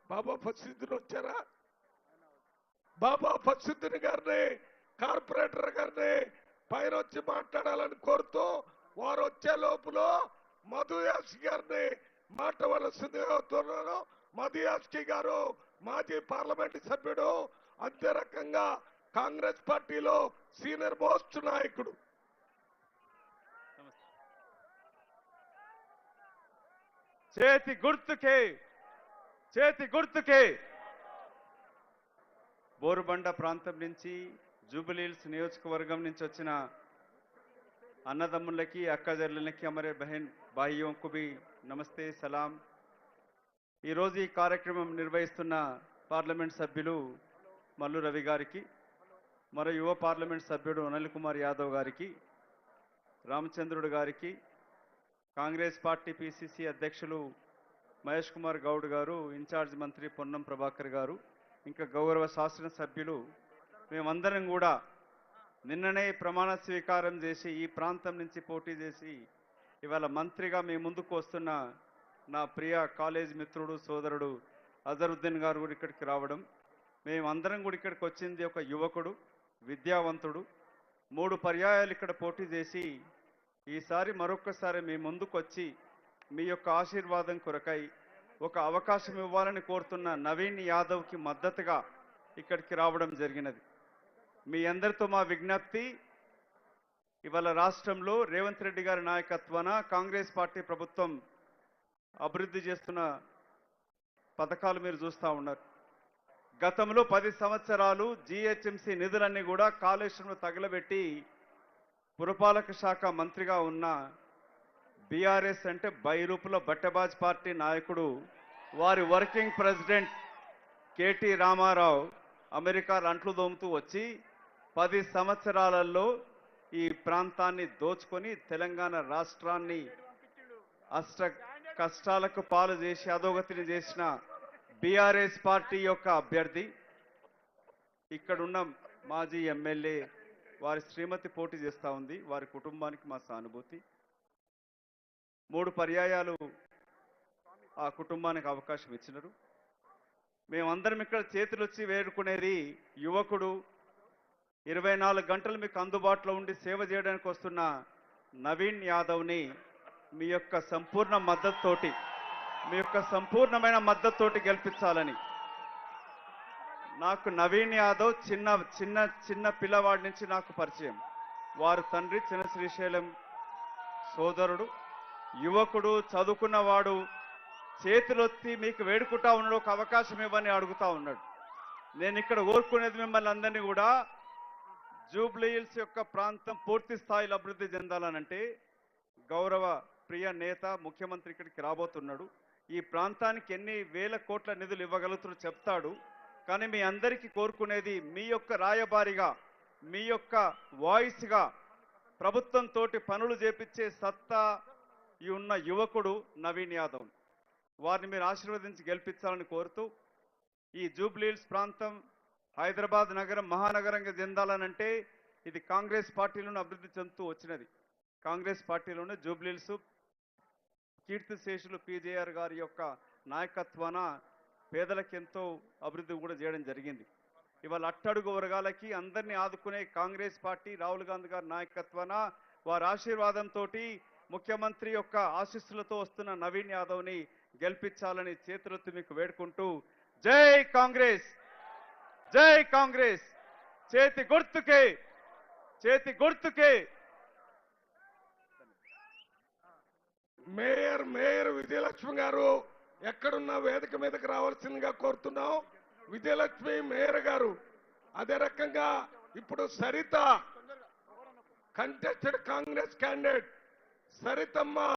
బాబా ఫసిద్దుని వచ్చారా? బాబా ఫసిద్దుని గారిని, కార్పొరేటర్ గారిని పైన వచ్చి మాట్లాడాలని కోరుతూ వారు వచ్చే లోపల మధు యాస్కి గారిని మాట్లాడవలసిందిగా కోరుతున్నాను. మధు యాస్కి గారు మాజీ పార్లమెంట్ సభ్యుడు, అంతే రకంగా కాంగ్రెస్ పార్టీలో సీనియర్ మోస్ట్ నాయకుడు. చేతి గుర్తుకే బోరుబండ ప్రాంతం నుంచి, జూబిలీహిల్స్ నియోజకవర్గం నుంచి వచ్చిన అన్నదమ్ములకి, అక్కజర్లకి, हमारे बहन भाइयों को भी నమస్తే, సలాం. ఈరోజు ఈ కార్యక్రమం నిర్వహిస్తున్న పార్లమెంట్ సభ్యులు మల్లు రవి గారికి, మరో యువ పార్లమెంట్ సభ్యుడు అనిల్ కుమార్ యాదవ్ గారికి, రామచంద్రుడు గారికి, కాంగ్రెస్ పార్టీ పిసిసి అధ్యక్షులు మహేష్ కుమార్ గౌడ్ గారు, ఇన్ఛార్జ్ మంత్రి పొన్నం ప్రభాకర్ గారు, ఇంకా గౌరవ శాసనసభ్యులు, మేమందరం కూడా నిన్ననే ప్రమాణ స్వీకారం చేసి ఈ ప్రాంతం నుంచి పోటీ చేసి ఇవాళ మంత్రిగా మీ ముందుకు వస్తున్న నా ప్రియ కాలేజ్ మిత్రుడు, సోదరుడు అజరుద్దీన్ గారు కూడా ఇక్కడికి రావడం, మేమందరం కూడా ఇక్కడికి వచ్చింది ఒక యువకుడు, విద్యావంతుడు, 3 పర్యాయాలు ఇక్కడ పోటీ చేసి ఈసారి మరొక్కసారి మీ ముందుకు వచ్చి మీ యొక్క ఆశీర్వాదం కొరకై ఒక అవకాశం ఇవ్వాలని కోరుతున్న నవీన్ యాదవ్కి మద్దతుగా ఇక్కడికి రావడం జరిగినది. మీ అందరితో మా విజ్ఞప్తి, ఇవాళ రాష్ట్రంలో రేవంత్ రెడ్డి గారి నాయకత్వాన కాంగ్రెస్ పార్టీ ప్రభుత్వం అభివృద్ధి చేస్తున్న పథకాలు మీరు చూస్తూ ఉన్నారు. గతంలో 10 సంవత్సరాలు జిహెచ్ఎంసీ నిధులన్నీ కూడా కాళేశ్వరంలో తగలబెట్టి పురపాలక శాఖ మంత్రిగా ఉన్న బీఆర్ఎస్ అంటే బైరూపుల బట్టబాజ్ పార్టీ నాయకుడు, వారి working president KT Ramarao America అంట్లు దోముతూ వచ్చి 10 సంవత్సరాలలో ఈ ప్రాంతాన్ని దోచుకొని తెలంగాణ రాష్ట్రాన్ని అష్ట కష్టాలకు పాలు చేసి అధోగతిని చేసిన బీఆర్ఎస్ పార్టీ యొక్క అభ్యర్థి, ఇక్కడున్న మాజీ ఎమ్మెల్యే వారి శ్రీమతి పోటీ చేస్తూ ఉంది. వారి కుటుంబానికి మా సానుభూతి. 3 పర్యాయాలు ఆ కుటుంబానికి అవకాశం ఇచ్చినారు. మేమందరం ఇక్కడ చేతులు వచ్చి వేడుకునేది యువకుడు, 24 గంటలు మీకు అందుబాటులో ఉండి సేవ చేయడానికి వస్తున్న నవీన్ యాదవ్ని మీ యొక్క సంపూర్ణ మద్దతుతోటి, మీ యొక్క సంపూర్ణమైన మద్దతుతోటి గెలిపించాలని. నాకు నవీన్ యాదవ్ చిన్న పిల్లవాడి నుంచి నాకు పరిచయం. వారి తండ్రి చిన్న శ్రీశైలం సోదరుడు, యువకుడు, చదువుకున్నవాడు, చేతులొత్తి మీకు వేడుకుంటా ఉన్నాడు, ఒక అవకాశం ఇవ్వని అడుగుతా ఉన్నాడు. నేను ఇక్కడ కోరుకునేది మిమ్మల్ని అందరినీ కూడా, జూబ్లీహిల్స్ యొక్క ప్రాంతం పూర్తి స్థాయిలో అభివృద్ధి చెందాలనంటే గౌరవ ప్రియ నేత ముఖ్యమంత్రి ఇక్కడికి రాబోతున్నాడు. ఈ ప్రాంతానికి ఎన్ని వేల కోట్ల నిధులు ఇవ్వగలుగుతారో చెప్తాడు. కానీ మీ అందరికీ కోరుకునేది, మీ యొక్క రాయబారిగా, మీ యొక్క వాయిస్గా ప్రభుత్వంతో పనులు చేపించే సత్తా ఉన్న యువకుడు నవీన్ యాదవ్. వారిని మీరు ఆశీర్వదించి గెలిపించాలని కోరుతూ, ఈ జూబ్లీహిల్స్ ప్రాంతం హైదరాబాద్ నగరం మహానగరంగా చెందాలనంటే ఇది కాంగ్రెస్ పార్టీలోనే అభివృద్ధి చెందుతూ వచ్చినది. కాంగ్రెస్ పార్టీలోనే జూబ్లీహిల్స్ కీర్తిశేషులు పీజేఆర్ గారి యొక్క నాయకత్వాన పేదలకు ఎంతో అభివృద్ధి కూడా చేయడం జరిగింది. ఇవాళ అట్టడుగు వర్గాలకి అందరినీ ఆదుకునే కాంగ్రెస్ పార్టీ రాహుల్ గాంధీ గారి నాయకత్వాన వారి ఆశీర్వాదంతో ముఖ్యమంత్రి యొక్క ఆశీస్సులతో వస్తున్న నవీన్ యాదవ్ని గెలిపించాలని చేతులెత్తి మీకు వేడుకుంటూ, జై కాంగ్రెస్, జై కాంగ్రెస్, చేతి గుర్తుకే. మేయర్ విజయలక్ష్మి గారు ఎక్కడున్న వేదిక మీదకి రావాల్సిందిగా కోరుతున్నాం. విజయలక్ష్మి మేయర్ గారు, అదే రకంగా ఇప్పుడు సరిత కంటెస్టెడ్ కాంగ్రెస్ క్యాండిడేట్ సరితమ్మ